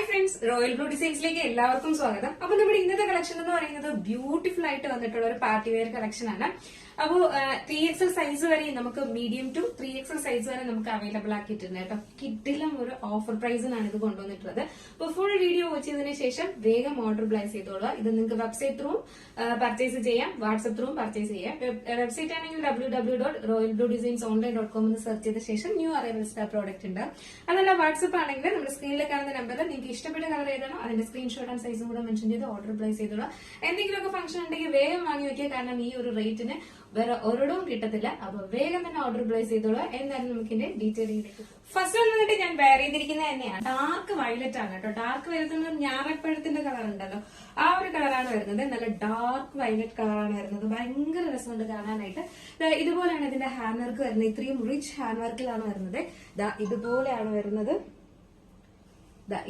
Hi friends, royal blue ഡിസൈൻസിലേക്ക് എല്ലാവർക്കും സ്വാഗതം. അപ്പൊ നമ്മുടെ ഇന്നത്തെ കളക്ഷൻ എന്ന് പറയുന്നത് ബ്യൂട്ടിഫുൾ ആയിട്ട് വന്നിട്ടുള്ള ഒരു പാർട്ടി വെയർ കളക്ഷൻ ആണ്. അപ്പോ 3XL സൈസ് വരെ നമുക്ക് മീഡിയം ടു 3XL സൈസ് വരെ നമുക്ക് അവൈലബിൾ ആക്കിയിട്ടുണ്ട് കേട്ടോ. കിഡിലും ഒരു ഓഫർ പ്രൈസിനാണ് ഇത് കൊണ്ടുവന്നിട്ടുള്ളത്. അപ്പൊ ഫുൾ വീഡിയോ വാച്ച് ചെയ്തതിനു ശേഷം വേഗം ഓർഡർ പ്ലേസ് ചെയ്തോളുക. ഇത് നിങ്ങൾക്ക് വെബ്സൈറ്റ് ത്രൂ പർച്ചേസ് ചെയ്യാം, വാട്സ്ആപ്പ് ത്രൂ പർച്ചേസ് ചെയ്യാം. വെബ്സൈറ്റ് ആണെങ്കിൽ www.royalbluedesignsonline.com എന്ന് സെർച്ച് ചെയ്ത ശേഷം ന്യൂ അറൈവൽസ് പ്രോഡക്റ്റ് ഉണ്ട്. അതല്ല വാട്സ്ആപ്പ് ആണെങ്കിൽ നമ്മുടെ സ്ക്രീനിൽ കാണുന്ന നമ്പറിൽ നിങ്ങൾക്ക് ഇഷ്ടപ്പെട്ട കളർ ഏതാണോ അതിന്റെ സ്ക്രീൻഷോട്ട് ആൻഡ് സൈസും കൂടെ മെൻഷൻ ചെയ്ത് ഓർഡർ പ്ലേസ് ചെയ്തോളുക. എന്തെങ്കിലുമൊക്കെ ഫംഗ്ഷൻ ഉണ്ടെങ്കിൽ വേഗം വാങ്ങി വെക്കുക, കാരണം ഈ ഒരു റേറ്റിന് വേറെ ഒരിടവും കിട്ടത്തില്ല. അപ്പൊ വേഗം തന്നെ ഓർഡർ പ്ലേസ് ചെയ്തോളൂ. എന്തായാലും നമുക്ക് ഇതിന്റെ ഡീറ്റെയിലേക്ക് ഫസ്റ്റ് വന്നിട്ട് ഞാൻ വെയർ ചെയ്തിരിക്കുന്നത് തന്നെയാണ് ഡാർക്ക് വയലറ്റ് ആണ് കേട്ടോ. ഡാർക്ക് വരുന്നത് ഞാറപ്പഴത്തിന്റെ കളർ ഉണ്ടല്ലോ, ആ ഒരു കളറാണ് വരുന്നത്. നല്ല ഡാർക്ക് വയലറ്റ് കളറാണ് വരുന്നത്. ഭയങ്കര രസമുണ്ട് കാണാനായിട്ട്. ഇതുപോലെയാണ് ഇതിന്റെ ഹാൻഡ് വർക്ക് വരുന്നത്. ഇത്രയും റിച്ച് ഹാൻഡ് വർക്കിലാണ് വരുന്നത്. ഇതുപോലെയാണ് വരുന്നത്.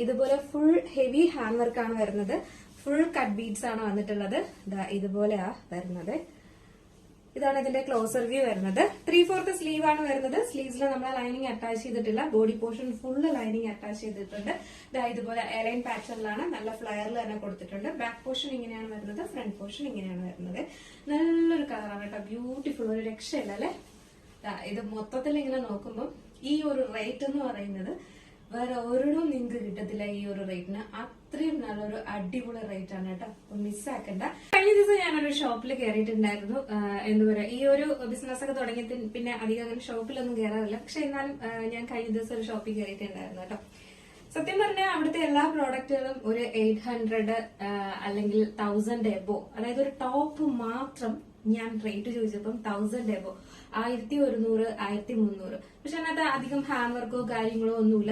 ഇതുപോലെ ഫുൾ ഹെവി ഹാൻഡ് വർക്കാണ് വരുന്നത്. ഫുൾ കട്ട് ബീഡ്സ് ആണ് വന്നിട്ടുള്ളത്. ഇതുപോലെയാ വരുന്നത്. ഇതാണ് ഇതിന്റെ ക്ലോസർ വ്യൂ വരുന്നത്. 3/4 സ്ലീവ് ആണ് വരുന്നത്. സ്ലീവ്സിൽ നമ്മൾ ലൈനിങ് അറ്റാച്ച് ചെയ്തിട്ടില്ല. Body portion full lining attach ചെയ്തിട്ടുണ്ട്. ഇതുപോലെ എലൈൻ പാറ്റേണിലാണ്, നല്ല ഫ്ലയറിൽ തന്നെ കൊടുത്തിട്ടുണ്ട്. ബാക്ക് പോർഷൻ ഇങ്ങനെയാണ് വരുന്നത്, ഫ്രണ്ട് പോർഷൻ ഇങ്ങനെയാണ് വരുന്നത്. നല്ലൊരു കളറാണ് കേട്ടോ, ബ്യൂട്ടിഫുൾ, ഒരു രക്ഷയില്ല അല്ലെ. ഇത് മൊത്തത്തിൽ ഇങ്ങനെ നോക്കുമ്പോൾ ഈ ഒരു റേറ്റ് എന്ന് പറയുന്നത് വേറെ ഒരിടവും നിങ്ങൾക്ക് കിട്ടത്തില്ല. ഈ ഒരു റേറ്റിന് അത്രയും നല്ലൊരു അടിപൊളി റേറ്റ് ആണ് കേട്ടോ, മിസ്സാക്കണ്ട. കഴിഞ്ഞ ദിവസം ഞാനൊരു ഷോപ്പിൽ കയറിയിട്ടുണ്ടായിരുന്നു. എന്താ പറയാ, ഈ ഒരു ബിസിനസ് ഒക്കെ തുടങ്ങി പിന്നെ അധികം അങ്ങനെ ഷോപ്പിലൊന്നും കയറാറില്ല. പക്ഷെ എന്നാലും ഞാൻ കഴിഞ്ഞ ദിവസം ഒരു ഷോപ്പിൽ കയറിയിട്ടുണ്ടായിരുന്നു കേട്ടോ. സത്യം പറഞ്ഞാൽ അവിടുത്തെ എല്ലാ പ്രോഡക്റ്റുകളും ഒരു 800 അല്ലെങ്കിൽ 1000 എബോ, അതായത് ഒരു ടോപ്പ് മാത്രം ഞാൻ റേറ്റ് ചോദിച്ചപ്പം 1000 എബോ, 1100, 1300. പക്ഷെ അതിനകത്ത് അധികം ഹാൻഡ് വർക്കോ കാര്യങ്ങളോ ഒന്നുമില്ല.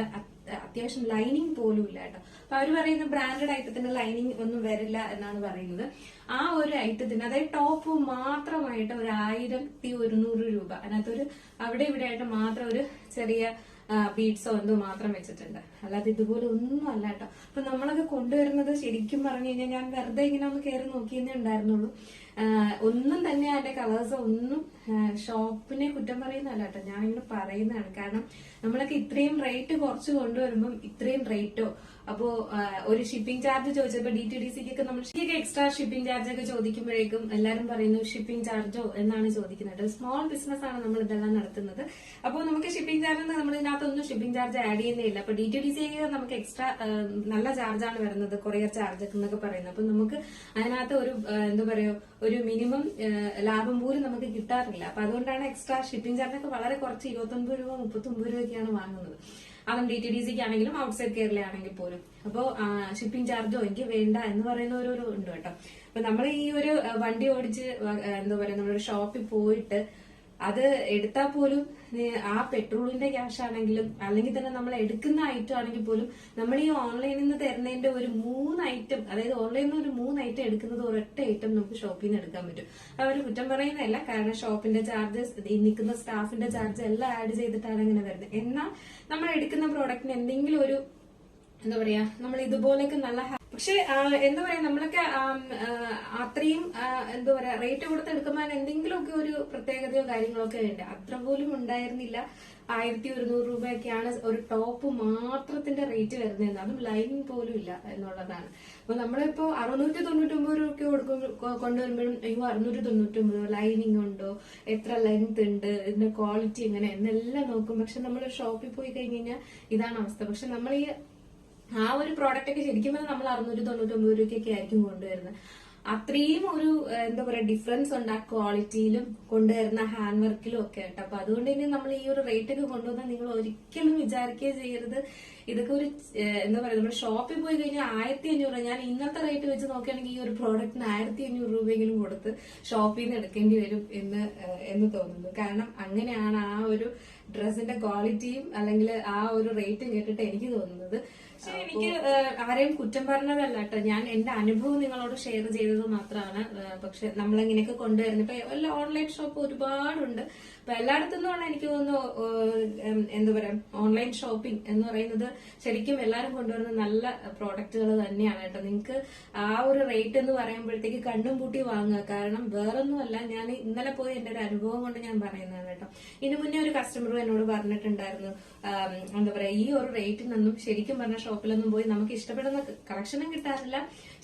അത്യാവശ്യം ലൈനിങ് പോലും ഇല്ല കേട്ടോ. അപ്പൊ അവര് പറയുന്ന ബ്രാൻഡഡ് ഐറ്റത്തിന് ലൈനിങ് ഒന്നും വരില്ല എന്നാണ് പറയുന്നത്. ആ ഒരു ഐറ്റത്തിന്, അതായത് ടോപ്പ് മാത്രമായിട്ട് ഒരു 1100 രൂപ, അതിനകത്തൊരു അവിടെ ഇവിടെ ആയിട്ട് മാത്രം ഒരു ചെറിയ ബീഡ്സോ എന്തോ മാത്രം വെച്ചിട്ടുണ്ട്. അല്ലാതെ ഇതുപോലെ ഒന്നും അല്ല കേട്ടോ. അപ്പൊ നമ്മളൊക്കെ കൊണ്ടുവരുന്നത് ശരിക്കും പറഞ്ഞു കഴിഞ്ഞാൽ ഞാൻ വെറുതെ ഇങ്ങനെ ഒന്ന് കയറി നോക്കിയെന്നേ ഉണ്ടായിരുന്നുള്ളൂ. ഒന്നും തന്നെ അതിന്റെ കളേഴ്സ് ഒന്നും ഷോപ്പിനെ കുറ്റം പറയുന്നതല്ല കേട്ടോ, ഞാനിങ്ങനെ പറയുന്നതാണ്. കാരണം നമ്മളൊക്കെ ഇത്രയും റേറ്റ് കുറച്ച് കൊണ്ടുവരുമ്പം ഇത്രയും റേറ്റോ, അപ്പോ ഒരു ഷിപ്പിംഗ് ചാർജ് ചോദിച്ചപ്പോ DTDCക്കൊക്കെ നമ്മൾ എക്സ്ട്രാ ഷിപ്പിംഗ് ചാർജ് ഒക്കെ ചോദിക്കുമ്പോഴേക്കും എല്ലാരും പറയുന്നു ഷിപ്പിംഗ് ചാർജോ എന്നാണ് ചോദിക്കുന്നത്. സ്മോൾ ബിസിനസ് ആണ് നമ്മൾ ഇതെല്ലാം നടത്തുന്നത്. അപ്പോൾ നമുക്ക് ഷിപ്പിംഗ് ചാർജ് നമ്മൾ ഇതിനകത്തൊന്നും ഷിപ്പിംഗ് ചാർജ് ആഡ് ചെയ്യുന്നില്ല. അപ്പൊ DTDCക്ക് നമുക്ക് എക്സ്ട്രാ നല്ല ചാർജാണ് വരുന്നത്, കൊറിയർ ചാർജ് എന്നൊക്കെ പറയുന്നത്. അപ്പൊ നമുക്ക് അതിനകത്ത് ഒരു എന്താ പറയുക, ഒരു മിനിമം ലാഭം പോലും നമുക്ക് കിട്ടാറില്ല. അപ്പൊ അതുകൊണ്ടാണ് എക്സ്ട്രാ ഷിപ്പിംഗ് ചാർജൊക്കെ വളരെ കുറച്ച് 29 രൂപ 39 രൂപയൊക്കെയാണ് വാങ്ങുന്നത്. അതും DTDCക്ക് ആണെങ്കിലും ഔട്ട്സൈഡ് കേരള ആണെങ്കിൽ പോലും. അപ്പോ ഷിപ്പിംഗ് ചാർജോ എനിക്ക് വേണ്ട എന്ന് പറയുന്നവരൊരു ഉണ്ട് കേട്ടോ. അപ്പൊ നമ്മൾ ഈ ഒരു വണ്ടി ഓടിച്ച് എന്താ പറയാ, നമ്മളൊരു ഷോപ്പിൽ പോയിട്ട് അത് എടുത്താൽ പോലും ആ പെട്രോളിന്റെ ക്യാഷ് ആണെങ്കിലും അല്ലെങ്കിൽ തന്നെ നമ്മൾ എടുക്കുന്ന ഐറ്റം ആണെങ്കിൽ പോലും നമ്മൾ ഈ ഓൺലൈനിൽ നിന്ന് തരുന്നതിന്റെ ഒരു 3 ഐറ്റം, അതായത് ഓൺലൈനിൽ നിന്ന് ഒരു 3 ഐറ്റം എടുക്കുന്നത് ഒരൊറ്റ ഐറ്റം നമുക്ക് ഷോപ്പിൽ നിന്ന് എടുക്കാൻ പറ്റും. അവർ കുറ്റം പറയുന്നതല്ല, കാരണം ഷോപ്പിന്റെ ചാർജസ്, നിൽക്കുന്ന സ്റ്റാഫിന്റെ ചാർജ് എല്ലാം ആഡ് ചെയ്തിട്ടാണ് അങ്ങനെ വരുന്നത്. എന്നാൽ നമ്മൾ എടുക്കുന്ന പ്രോഡക്റ്റിന് എന്തെങ്കിലും ഒരു എന്താ പറയാ, നമ്മൾ ഇതുപോലെയൊക്കെ നല്ല, പക്ഷെ എന്താ പറയാ, നമ്മളൊക്കെ അത്രയും എന്താ പറയാ റേറ്റ് കൊടുത്ത് എടുക്കുമ്പോൾ എന്തെങ്കിലുമൊക്കെ ഒരു പ്രത്യേകതയോ കാര്യങ്ങളോ ഒക്കെ ഉണ്ട്. അത്ര പോലും ഉണ്ടായിരുന്നില്ല. 1100 രൂപയൊക്കെയാണ് ഒരു ടോപ്പ് മാത്രത്തിന്റെ റേറ്റ് വരുന്നത്. അതും ലൈനിങ് പോലും ഇല്ല എന്നുള്ളതാണ്. അപ്പൊ നമ്മളിപ്പോ 699 രൂപയ്ക്ക് കൊണ്ടുവരുമ്പോഴും 699 ലൈനിങ് ഉണ്ടോ, എത്ര ലെങ്ത് ഉണ്ട്, ഇതിന്റെ ക്വാളിറ്റി എങ്ങനെ എന്നെല്ലാം നോക്കും. പക്ഷെ നമ്മൾ ഷോപ്പിൽ പോയി കഴിഞ്ഞ് കഴിഞ്ഞാൽ ഇതാണ് അവസ്ഥ. പക്ഷെ നമ്മൾ ഈ ആ ഒരു പ്രോഡക്റ്റ് ഒക്കെ ശരിക്കും നമ്മൾ 699 രൂപയ്ക്കൊക്കെ ആയിരിക്കും കൊണ്ടുവരുന്നത്. അത്രയും ഒരു എന്താ പറയാ ഡിഫറൻസ് ഉണ്ട് ആ ക്വാളിറ്റിയിലും കൊണ്ടുവരുന്ന ഹാൻഡ് വർക്കിലും ഒക്കെ ആയിട്ട്. അപ്പൊ അതുകൊണ്ട് തന്നെ നമ്മൾ ഈ ഒരു റേറ്റ് ഒക്കെ കൊണ്ടുവന്നാൽ നിങ്ങൾ ഒരിക്കലും വിചാരിക്കുകയും ചെയ്യരുത് ഇതൊക്കെ ഒരു എന്താ പറയാ, നമ്മൾ ഷോപ്പിൽ പോയി കഴിഞ്ഞാൽ 1500, ഞാൻ ഇന്നത്തെ റേറ്റ് വെച്ച് നോക്കുകയാണെങ്കിൽ ഈ ഒരു പ്രോഡക്റ്റിന് 1500 രൂപയെങ്കിലും കൊടുത്ത് ഷോപ്പിൽ നിന്ന് എടുക്കേണ്ടി വരും എന്ന് തോന്നുന്നു. കാരണം അങ്ങനെയാണ് ആ ഒരു ഡ്രസ്സിന്റെ ക്വാളിറ്റിയും അല്ലെങ്കിൽ ആ ഒരു റേറ്റും കേട്ടിട്ട് എനിക്ക് തോന്നുന്നത്. പക്ഷെ എനിക്ക് ആരെയും കുറ്റം പറഞ്ഞതല്ല കേട്ടോ, ഞാൻ എന്റെ അനുഭവം നിങ്ങളോട് ഷെയർ ചെയ്തത് മാത്രമാണ്. പക്ഷെ നമ്മളിങ്ങനെയൊക്കെ കൊണ്ടുവരുന്നത് ഇപ്പൊ എല്ലാ ഓൺലൈൻ ഷോപ്പ് ഒരുപാടുണ്ട്. അപ്പൊ എല്ലായിടത്തുനിന്നുമാണ് എനിക്ക് തോന്നുന്നു എന്താ പറയാ, ഓൺലൈൻ ഷോപ്പിംഗ് എന്ന് പറയുന്നത് ശരിക്കും എല്ലാവരും കൊണ്ടുവരുന്ന നല്ല പ്രോഡക്റ്റുകൾ തന്നെയാണ് കേട്ടോ. നിങ്ങൾക്ക് ആ ഒരു റേറ്റ് എന്ന് പറയുമ്പോഴത്തേക്ക് കണ്ണും പൂട്ടി വാങ്ങുക. കാരണം വേറൊന്നുമല്ല, ഞാൻ ഇന്നലെ പോയി എന്റെ ഒരു അനുഭവം കൊണ്ട് ഞാൻ പറയുന്നതാണ് കേട്ടോ. ഇതിനു മുന്നേ ഒരു കസ്റ്റമർ എന്നോട് പറഞ്ഞിട്ടുണ്ടായിരുന്നു, എന്താ പറയാ, ഈ ഒരു റേറ്റിനൊന്നും ശരിക്കും പറഞ്ഞ ഷോപ്പിലൊന്നും പോയി നമുക്ക് ഇഷ്ടപ്പെടുന്ന കളക്ഷനും കിട്ടാറില്ല,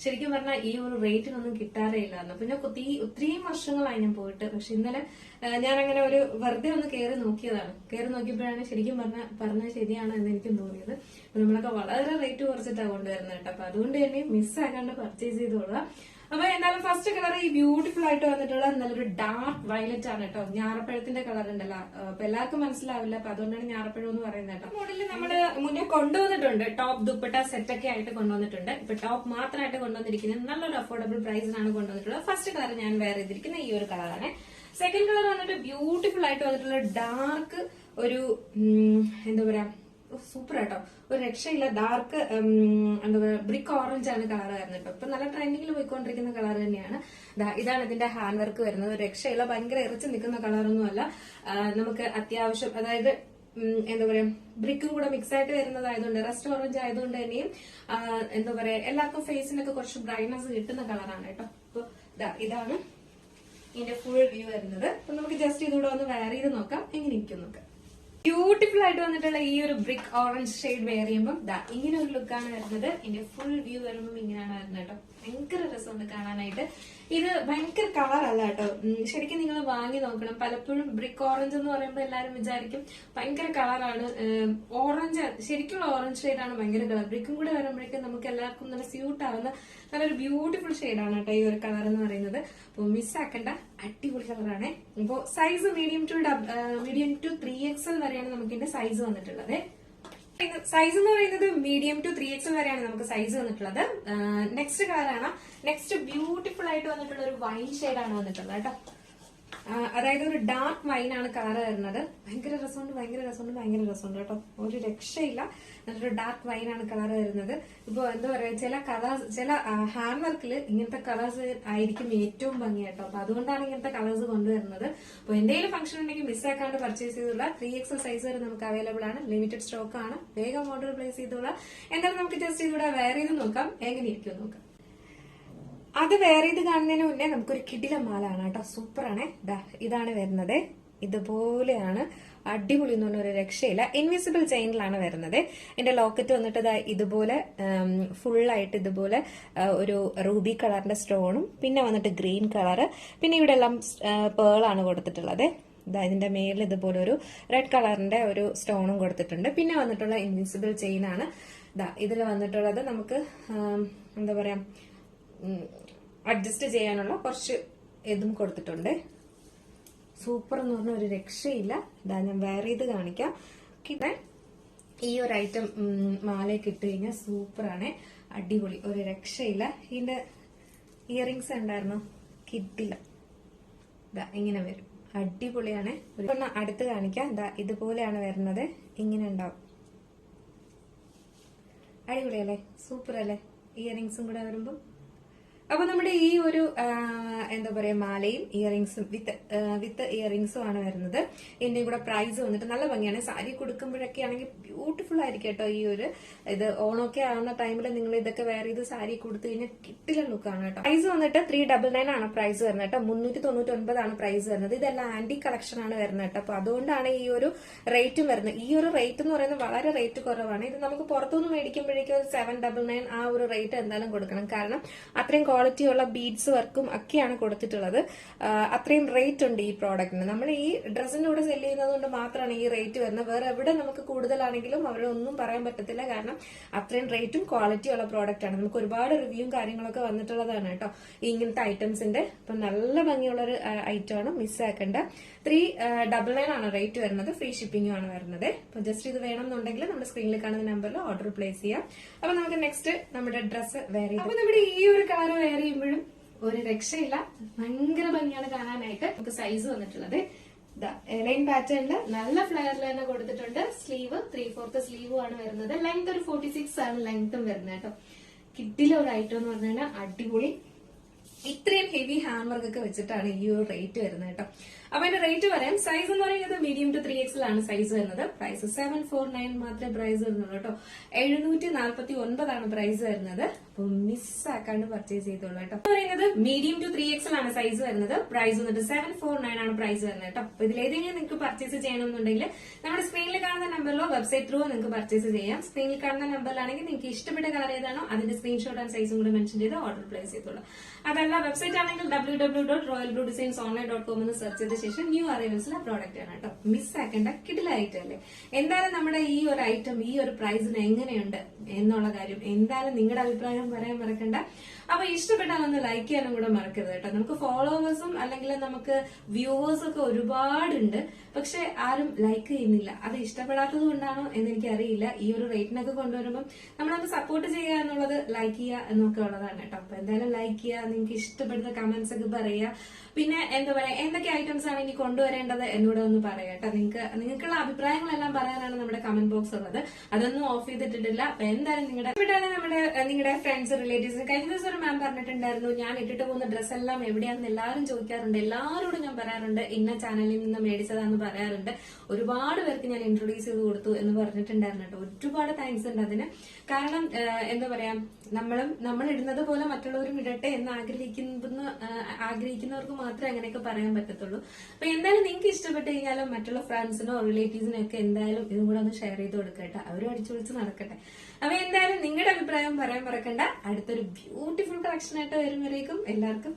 ശരിക്കും പറഞ്ഞാൽ ഈ ഒരു റേറ്റിനൊന്നും കിട്ടാറേ ഇല്ല എന്ന്. പിന്നെ ഒത്തിരിയും വർഷങ്ങളായി ഞാൻ പോയിട്ട്. പക്ഷെ ഇന്നലെ ഞാൻ അങ്ങനെ ഒരു വെറുതെ ഒന്ന് കയറി നോക്കിയതാണ്. കയറി നോക്കിയപ്പോഴാണ് ശരിക്കും പറഞ്ഞാൽ ശരിയാണ് എന്ന് എനിക്കും തോന്നിയത്. അപ്പൊ നമ്മളൊക്കെ വളരെ റേറ്റ് കുറച്ചിട്ടാണ് കൊണ്ടുവരുന്നത് കേട്ടോ. അപ്പൊ അതുകൊണ്ട് തന്നെ മിസ്സാക്കാണ്ട് പർച്ചേസ് ചെയ്തോളുക. അപ്പൊ എന്തായാലും ഫസ്റ്റ് കളർ ഈ ബ്യൂട്ടിഫുൾ ആയിട്ട് വന്നിട്ടുള്ള നല്ലൊരു ഡാർക്ക് വയലറ്റ് ആണ് കേട്ടോ. ഞാറപ്പഴത്തിന്റെ കളർ ഉണ്ടല്ലോ, അപ്പൊ എല്ലാവർക്കും മനസ്സിലാവില്ല. അപ്പൊ അതുകൊണ്ടാണ് ഞാറപ്പഴം എന്ന് പറയുന്നത് കേട്ടോ. മോഡലിൽ നമ്മള് മുന്നേ കൊണ്ടുവന്നിട്ടുണ്ട്, ടോപ്പ് ദുപ്പട്ട സെറ്റ് ഒക്കെ ആയിട്ട് കൊണ്ടുവന്നിട്ടുണ്ട്. ഇപ്പൊ ടോപ്പ് മാത്രമായിട്ട് കൊണ്ടുവന്നിരിക്കുന്നത് നല്ലൊരു അഫോർഡബിൾ പ്രൈസിനാണ് കൊണ്ടുവന്നിട്ടുള്ളത്. ഫസ്റ്റ് കളർ ഞാൻ വെയർ ചെയ്തിരിക്കുന്ന ഈ ഒരു കളറാണ്. സെക്കൻഡ് കളർ വന്നിട്ട് ബ്യൂട്ടിഫുൾ ആയിട്ട് വന്നിട്ടുള്ള ഡാർക്ക് ഒരു എന്താ പറയാ, സൂപ്പർ ആട്ടോ, ഒരു രക്ഷയില്ല. ഡാർക്ക് എന്താ പറയുക, ബ്രിക്ക് ഓറഞ്ച് ആണ് കളർ വരുന്നത് കേട്ടോ. ഇപ്പൊ നല്ല ട്രെൻഡിങ്ങിൽ പോയിക്കൊണ്ടിരിക്കുന്ന കളർ തന്നെയാണ്. ഇതാണ് ഇതിന്റെ ഹാൻഡ് വർക്ക് വരുന്നത്. ഒരു രക്ഷയില്ല, ഭയങ്കര ഇറച്ചു നിൽക്കുന്ന കളറൊന്നുമല്ല. നമുക്ക് അത്യാവശ്യം, അതായത് എന്താ പറയാ, ബ്രിക്കും കൂടെ മിക്സ് ആയിട്ട് വരുന്നതായതുകൊണ്ട്, റസ്റ്റ് ഓറഞ്ച് ആയതുകൊണ്ട് തന്നെയും എന്താ പറയാ, എല്ലാവർക്കും ഫേസിനൊക്കെ കുറച്ച് ബ്രൈറ്റ്നസ് കിട്ടുന്ന കളറാണ് കേട്ടോ. അപ്പൊ ഇതാണ് ഇതിന്റെ ഫുൾ വ്യൂ വരുന്നത്. അപ്പൊ നമുക്ക് ജസ്റ്റ് ഇതുകൂടെ ഒന്ന് വെയർ ചെയ്ത് നോക്കാം, എങ്ങനെ ഇരിക്കും നോക്കാം. ബ്യൂട്ടിഫുൾ ആയിട്ട് വന്നിട്ടുള്ള ഈ ഒരു ബ്രിക്ക് ഓറഞ്ച് ഷെയ്ഡ് വെയർ ചെയ്യുമ്പോൾ ഇങ്ങനെ ഒരു ലുക്കാണ് വരുന്നത്. ഇതിന്റെ ഫുൾ വ്യൂ വരുമ്പോൾ ഇങ്ങനെയാണ് വരുന്നത് കേട്ടോ. ഭയങ്കര രസമുണ്ട് കാണാനായിട്ട്. ഇത് ഭയങ്കര കളർ അല്ല കേട്ടോ, ശരിക്കും നിങ്ങൾ വാങ്ങി നോക്കണം. പലപ്പോഴും ബ്രിക്ക് ഓറഞ്ച് എന്ന് പറയുമ്പോൾ എല്ലാവരും വിചാരിക്കും ഭയങ്കര കളറാണ്, ഓറഞ്ച് ശരിക്കുള്ള ഓറഞ്ച് ഷെയ്ഡാണ് ഭയങ്കര കളർ. ബ്രിക്കും കൂടെ വരുമ്പോഴേക്കും നമുക്ക് എല്ലാവർക്കും നല്ല സ്യൂട്ട് ആവുന്ന നല്ലൊരു ബ്യൂട്ടിഫുൾ ഷെയ്ഡാണ് കേട്ടോ ഈ ഒരു കളർ എന്ന് പറയുന്നത്. അപ്പോൾ മിസ്സാക്കേണ്ട അടിപൊളി കളറാണ്. ഇപ്പോൾ സൈസ് മീഡിയം ടു 3XL വരെയാണ് നമുക്ക് ഇതിന്റെ സൈസ് വന്നിട്ടുള്ളത്. സൈസ് എന്ന് പറയുന്നത് മീഡിയം ടു 3XL വരെയാണ് നമുക്ക് സൈസ് വന്നിട്ടുള്ളത്. നെക്സ്റ്റ് കളറാണ്. നെക്സ്റ്റ് ബ്യൂട്ടിഫുൾ ആയിട്ട് വന്നിട്ടുള്ള ഒരു വൈൻ ഷെയ്ഡാണ് വന്നിട്ടുള്ളത് കേട്ടോ. അതായത് ഒരു ഡാർക്ക് വൈൻ ആണ് കളർ വരുന്നത്. ഭയങ്കര രസമുണ്ട് കേട്ടോ, ഒരു രക്ഷയില്ല. നല്ലൊരു ഡാർക്ക് വൈൻ ആണ് കളർ വരുന്നത്. ഇപ്പൊ എന്താ പറയാ, ചില ഹാൻഡ് വർക്കിൽ ഇങ്ങനത്തെ കളേഴ്സ് ആയിരിക്കും ഏറ്റവും ഭംഗി കേട്ടോ. അപ്പൊ അതുകൊണ്ടാണ് ഇങ്ങനത്തെ കളേഴ്സ് കൊണ്ടുവരുന്നത്. അപ്പൊ എന്തെങ്കിലും ഫംഗ്ഷൻ ഉണ്ടെങ്കിൽ മിസ്സാക്കാണ്ട് പർച്ചേസ് ചെയ്തുള്ള 3XL സൈസ് വരെ നമുക്ക് അവൈലബിൾ ആണ്. ലിമിറ്റഡ് സ്റ്റോക്ക് ആണ്. വേഗം ഓർഡർ പ്ലേസ് ചെയ്തുള്ള. എന്തായാലും നമുക്ക് ജസ്റ്റ് ഇതിലൂടെ വെയർ ചെയ്ത് നോക്കാം, എങ്ങനെ ഇരിക്കും നോക്കാം. അത് വേറെ ഇത് കാണുന്നതിന് മുന്നേ നമുക്കൊരു കിടിലം മാലാണ് കേട്ടോ. സൂപ്പറാണ്. ഇതാണ് വരുന്നത്. ഇതുപോലെയാണ്, അടിപൊളി എന്ന് പറഞ്ഞ ഒരു രക്ഷയില്ല. ഇൻവിസിബിൾ ചെയിനിലാണ് വരുന്നത്. ഇതിന്റെ ലോക്കറ്റ് വന്നിട്ട് ഇതുപോലെ ഫുള്ളായിട്ട് ഇതുപോലെ ഒരു റൂബി കളറിന്റെ സ്റ്റോണും പിന്നെ വന്നിട്ട് ഗ്രീൻ കളറ്, പിന്നെ ഇവിടെ എല്ലാം പേളാണ് കൊടുത്തിട്ടുള്ളത്. ഇതിന്റെ മേലിൽ ഇതുപോലെ ഒരു റെഡ് കളറിന്റെ ഒരു സ്റ്റോണും കൊടുത്തിട്ടുണ്ട്. പിന്നെ വന്നിട്ടുള്ള ഇൻവിസിബിൾ ചെയിൻ ആണ്. ഇതിൽ വന്നിട്ടുള്ളത് നമുക്ക് എന്താ പറയാ, അഡ്ജസ്റ്റ് ചെയ്യാനുള്ള കുറച്ച് ഇതും കൊടുത്തിട്ടുണ്ട്. സൂപ്പർ എന്ന് പറഞ്ഞ ഒരു രക്ഷയില്ല. ഞാൻ വെയർ ചെയ്ത് കാണിക്കാം. ഈ ഒരു ഐറ്റം മാലയൊക്കെ ഇട്ട് കഴിഞ്ഞാൽ സൂപ്പറാണ്, അടിപൊളി, ഒരു രക്ഷയില്ല. ഇതിന്റെ ഇയറിങ്സ് ഉണ്ടായിരുന്നു, കിട്ടില്ല. ഇങ്ങനെ വരും, അടിപൊളിയാണ്. അടുത്ത് കാണിക്കാം. ഇതുപോലെയാണ് വരുന്നത്. ഇങ്ങനെ ഉണ്ടാവും. അടിപൊളിയല്ലേ, സൂപ്പർ അല്ലേ, ഇയറിങ്സും കൂടെ വരുമ്പോൾ. അപ്പൊ നമ്മുടെ ഈ ഒരു എന്താ പറയാ, മാലയും ഇയറിങ്സും വിത്ത് ഇയറിങ്സും ആണ് വരുന്നത്. ഇതിന്റെയും കൂടെ പ്രൈസ് വന്നിട്ട് നല്ല ഭംഗിയാണ്. സാരി കൊടുക്കുമ്പോഴൊക്കെ ആണെങ്കിൽ ബ്യൂട്ടിഫുൾ ആയിരിക്കും കേട്ടോ. ഈ ഒരു ഇത് ഓണമൊക്കെ ആവുന്ന ടൈമിൽ നിങ്ങൾ ഇതൊക്കെ വെയർ ചെയ്ത് സാരി കൊടുത്തു കഴിഞ്ഞാൽ കിട്ടില്ല ലുക്കാണ് കേട്ടോ. പ്രൈസ് വന്നിട്ട് 399 ആണ് പ്രൈസ് വരുന്നത് കേട്ടോ. 399 ആണ് പ്രൈസ് വരുന്നത്. ഇതെല്ലാം ആന്റി കളക്ഷൻ ആണ് വരുന്നത് കേട്ടോ. അപ്പൊ അതുകൊണ്ടാണ് ഈ ഒരു റേറ്റും വരുന്നത്. ഈ ഒരു റേറ്റ് എന്ന് പറയുന്നത് വളരെ റേറ്റ് കുറവാണ്. ഇത് നമുക്ക് പുറത്തുനിന്ന് മേടിക്കുമ്പോഴേക്കും 799 ആ ഒരു റേറ്റ് എന്തായാലും കൊടുക്കണം. കാരണം അത്രയും ക്വാളിറ്റി ഉള്ള ബീഡ്സ് വർക്കും ഒക്കെയാണ് കൊടുത്തിട്ടുള്ളത്. അത്രയും റേറ്റ് ഉണ്ട് ഈ പ്രോഡക്റ്റിന്. നമ്മൾ ഈ ഡ്രസ്സിന്റെ കൂടെ സെല് ചെയ്യുന്നത് കൊണ്ട് മാത്രമാണ് ഈ റേറ്റ് വരുന്നത്. വേറെ എവിടെ നമുക്ക് കൂടുതലാണെങ്കിലും അവരൊന്നും പറയാൻ പറ്റത്തില്ല. കാരണം അത്രയും റേറ്റും ക്വാളിറ്റി ഉള്ള പ്രോഡക്റ്റ് ആണ്. നമുക്ക് ഒരുപാട് റിവ്യൂവും കാര്യങ്ങളൊക്കെ വന്നിട്ടുള്ളതാണ് കേട്ടോ ഇങ്ങനത്തെ ഐറ്റംസിന്റെ. അപ്പൊ നല്ല ഭംഗിയുള്ള ഒരു ഐറ്റം ആണ്, മിസ്സാക്കേണ്ട. 399 ആണ് റേറ്റ് വരുന്നത്. ഫ്രീ ഷിപ്പിംഗും ആണ് വരുന്നത്. അപ്പൊ ജസ്റ്റ് ഇത് വേണമെന്നുണ്ടെങ്കിൽ നമ്മുടെ സ്ക്രീനിൽ കാണുന്ന നമ്പറിൽ ഓർഡർ പ്ലേസ് ചെയ്യാം. അപ്പൊ നമുക്ക് നെക്സ്റ്റ് നമ്മുടെ ഡ്രസ്സ് വെയർ ചെയ്യാം. അപ്പൊ നമ്മുടെ ഈ ഒരു കളർ വെയർ ചെയ്യുമ്പോഴും ഒരു രക്ഷയില്ല, ഭയങ്കര ഭംഗിയാണ് കാണാനായിട്ട്. നമുക്ക് സൈസ് വന്നിട്ടുള്ളത് ലൈൻ പാറ്റേണില് നല്ല ഫ്ലെയറിൽ തന്നെ കൊടുത്തിട്ടുണ്ട്. സ്ലീവ് 3/4 സ്ലീവും ആണ് വരുന്നത്. ലെങ്ത് ഒരു 46 ആണ് ലെങ്ത്തും വരുന്നത് കേട്ടോ. കിട്ടില്ല ഒരു ഐറ്റം എന്ന് പറഞ്ഞു കഴിഞ്ഞാൽ അടിപൊളി. ഇത്രയും ഹെവി ഹാൻഡ് വർക്ക് ഒക്കെ വെച്ചിട്ടാണ് ഈ ഒരു റേറ്റ് വരുന്നത് കേട്ടോ. അപ്പൊ അതിന്റെ റേറ്റ് പറയാം. സൈസ് എന്ന് പറയുന്നത് മീഡിയം ടു 3XL ആണ് സൈസ് വരുന്നത്. പ്രൈസ് 749 മാത്രമേ പ്രൈസ് വരുന്നുള്ളൂ കേട്ടോ. 749 ആണ് പ്രൈസ് വരുന്നത്. അപ്പൊ മിസ്സാക്കാണ്ട് പർച്ചേസ് ചെയ്തോളൂ കേട്ടോ. പറയുന്നത് മീഡിയം ടു 3XL ആണ് സൈസ് വരുന്നത്. പ്രൈസ് വന്നിട്ട് 749 ആണ് പ്രൈസ് വരുന്നത് കേട്ടോ. അപ്പൊ ഇതിലേതെങ്കിലും നിങ്ങൾക്ക് പർച്ചേസ് ചെയ്യണമെന്നുണ്ടെങ്കിൽ നമ്മുടെ സ്ക്രീനിൽ കാണുന്ന നമ്പറിലോ വെബ്സൈറ്റ് ത്രൂ നിങ്ങൾക്ക് പർച്ചേസ് ചെയ്യാം. സ്ക്രീനിൽ കാണുന്ന നമ്പറിലാണെങ്കിൽ നിങ്ങൾക്ക് ഇഷ്ടപ്പെട്ട കളർ ഏതാണോ അതിന്റെ സ്ക്രീൻഷോട്ട് ആൻഡ് സൈസും കൂടെ മെൻഷൻ ചെയ്ത് ഓർഡർ പ്ലേസ് ചെയ്തോളൂ. അതല്ല വെബ്സൈറ്റ് ആണെങ്കിൽ www.royalbluedesignsonline.com എന്ന് സെർച്ച് ചെയ്ത ശേഷം ന്യൂ അറൈവൽസിലെ പ്രോഡക്റ്റ് ആണ് കേട്ടോ. മിസ്സാക്കേണ്ട കിടിലായിട്ട് അല്ലേ. എന്തായാലും നമ്മുടെ ഈ ഒരു ഐറ്റം ഈ ഒരു പ്രൈസിന് എങ്ങനെയുണ്ട് എന്നുള്ള കാര്യം എന്തായാലും നിങ്ങളുടെ അഭിപ്രായം പറയാൻ മറക്കണ്ട. അപ്പൊ ഇഷ്ടപ്പെട്ടാൽ ഒന്ന് ലൈക്ക് ചെയ്യാനും കൂടെ മറക്കരുത് കേട്ടോ. നമുക്ക് ഫോളോവേഴ്സും അല്ലെങ്കിൽ നമുക്ക് വ്യൂവേഴ്സും ഒക്കെ ഒരുപാടുണ്ട്. പക്ഷെ ആരും ലൈക്ക് ചെയ്യുന്നില്ല. അത് ഇഷ്ടപ്പെടാത്തത് കൊണ്ടാണോ എന്ന് എനിക്കറിയില്ല. ഈ ഒരു റേറ്റിനൊക്കെ കൊണ്ടുവരുമ്പോൾ നമ്മളൊന്ന് സപ്പോർട്ട് ചെയ്യുക എന്നുള്ളത് ലൈക്ക് ചെയ്യുക എന്നൊക്കെ ഉള്ളതാണ് കേട്ടോ. അപ്പൊ എന്തായാലും ലൈക്ക് ചെയ്യുക, നിങ്ങൾക്ക് ഇഷ്ടപ്പെടുന്ന കമന്റ്സ് ഒക്കെ പറയുക. പിന്നെ എന്താ പറയാ, എന്തൊക്കെ ഐറ്റംസ് ആണ് ഇനി കൊണ്ടുവരേണ്ടത് എന്നൂടെ ഒന്ന് പറയാം കേട്ടോ. നിങ്ങൾക്കുള്ള അഭിപ്രായങ്ങളെല്ലാം പറയാനാണ് നമ്മുടെ കമന്റ് ബോക്സ് ഉള്ളത്. അതൊന്നും ഓഫ് ചെയ്തിട്ടിട്ടില്ല. അപ്പൊ എന്തായാലും നിങ്ങളുടെ ഫ്രണ്ട്സ് റിലേറ്റീവ്സ് കഴിഞ്ഞ ദിവസം ഒരു മാം പറഞ്ഞിട്ടുണ്ടായിരുന്നു, ഞാൻ ഇട്ടിട്ട് പോകുന്ന ഡ്രസ്സ് എല്ലാം എവിടെയാണെന്ന് എല്ലാവരും ചോദിക്കാറുണ്ട്. എല്ലാവരോടും ഞാൻ പറയാറുണ്ട് ഇന്ന ചാനലിൽ നിന്ന് മേടിച്ചതാന്ന് പറയാറുണ്ട്. ഒരുപാട് പേർക്ക് ഞാൻ ഇൻട്രൊഡ്യൂസ് ചെയ്ത് കൊടുത്തു എന്ന് പറഞ്ഞിട്ടുണ്ടായിരുന്നു കേട്ടോ. ഒരുപാട് താങ്ക്സ് ഉണ്ട് അതിന്. കാരണം എന്താ പറയാ, നമ്മൾ ഇടുന്നത് പോലെ മറ്റുള്ളവരും ഇടട്ടെ എന്ന് ആഗ്രഹിക്കുന്നവർക്ക് മാത്രമേ അങ്ങനെയൊക്കെ പറയാൻ പറ്റത്തുള്ളൂ. അപ്പൊ എന്തായാലും നിങ്ങൾക്ക് ഇഷ്ടപ്പെട്ട് കഴിഞ്ഞാലും മറ്റുള്ള ഫ്രണ്ട്സിനോ റിലേറ്റീവ്സിനോ ഒക്കെ എന്തായാലും ഇതും കൂടെ ഒന്ന് ഷെയർ ചെയ്ത് കൊടുക്കട്ടെ. അവരും അടിച്ചു വിളിച്ച് നടക്കട്ടെ. അപ്പൊ എന്തായാലും നിങ്ങളുടെ അഭിപ്രായം പറയാൻ മറക്കണ്ട. അടുത്തൊരു ബ്യൂട്ടിഫുൾ കളക്ഷൻ ആയിട്ട് വരുമ്പോഴേക്കും എല്ലാവർക്കും